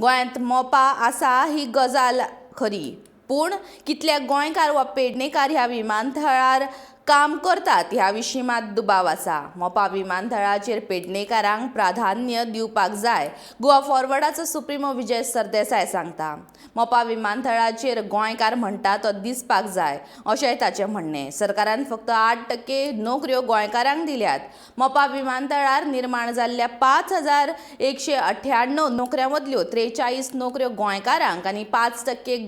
गोंयांत मोपा आसा ही गजाल खरी, पूण कितले गोंयकार वा पेडणेकार ह्या विमानतळार काम करतात ह्या विशीं मात दुबाव आसा. मोपा विमानतळाचेर पेडणेकारांक प्राधान्य दिवपाक जाय, गोवा फॉरवर्डाचो सुप्रिमो विजय सरदेसाय सांगता. मोपा विमानतळाचेर गोंयकार म्हणटा तो दिसपाक जाय अशेंय ताचें म्हणणें. सरकारान फक्त 8% नोकऱ्यो गोंयकारांक दिल्यात. मोपा विमानतळार निर्माण जाल्ल्या 5,198 नोकऱ्यां मदल्यो 43 नोकऱ्यो गोंयकारांक आनी 5%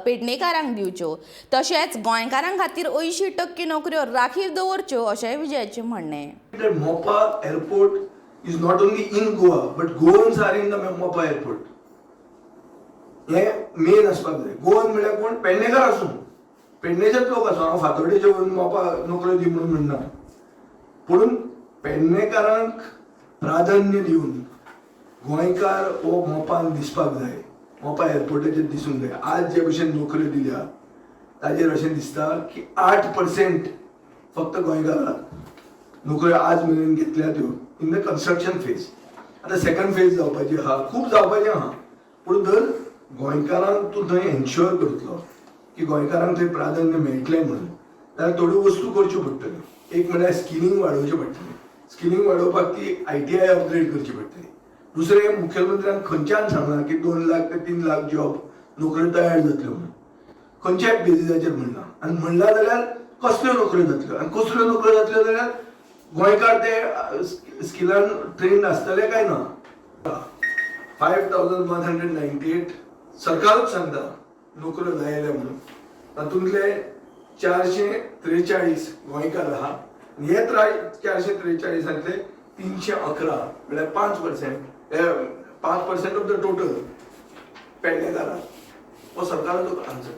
पेडणेकारांक दिवच्यो. तशेंच गोंयकारां खातीर 80% नोकऱ्यो राखीव दवरच्यो अशेंय विजयाचें म्हणणें. Mopa airport is not only in Goa, but Goans are in the Mopa airport. हे मेन असपाक जाय. गोवन म्हळ्यार कोण? पेडणेकार आसूं, पेडणेचेच लोक आसूं. हांव फातोर्डेचे वरून मोपा नोकऱ्यो दी म्हणून म्हणना, पूण पेडणेकारांक प्राधान्य दिवन गोंयकार हो मोपान दिसपाक जाय, मोपा एअरपोर्टाचेर दिसूंक जाय. आज जे भशेन नोकऱ्यो दिल्या ताजेर अशें दिसता की 8% फक्त गोंयकारांक नोकऱ्यो आज मेरेन घेतल्या त्यो इन द कन्स्ट्रक्शन फेज. आतां सेकंड फेज जावपाची आहा, खूब जावपाचें आहा, पूण जर गोंयकारांक तूं थंय एन्श्योर करतलो की गोंयकारांक थंय प्राधान्य मेळटलें म्हणून, जाल्यार थोड्यो वस्तू करच्यो पडटल्यो. एक म्हळ्यार स्किलिंग वाडोवचें पडटलें. स्किलिंग वाडोवपाक ती ITI अपग्रेड करची पडटली. दुसरें, मुख्यमंत्र्यान खंयच्यान सांगलां की 2 लाख ते 3 लाख जॉब नोकऱ्यो तयार जातल्यो म्हणून. खंयच्याय बेजिसाचेर म्हणला, आनी म्हणला जाल्यार कसल्यो नोकऱ्यो जातल्यो, आनी कसल्यो नोकऱ्यो जातल्यो जाल्यार गोंयकार ते स्किलान ट्रेन्ड आसतले काय ना. 5,198 सरकारूच सांगता नोकऱ्यो जायल्या म्हणून. तातूंतले 443 गोंयकार आहा. हे 443तले 311 म्हळ्यार 5% ऑफ द टोटल पेडणेकार. हो सरकाराचो आन्सर.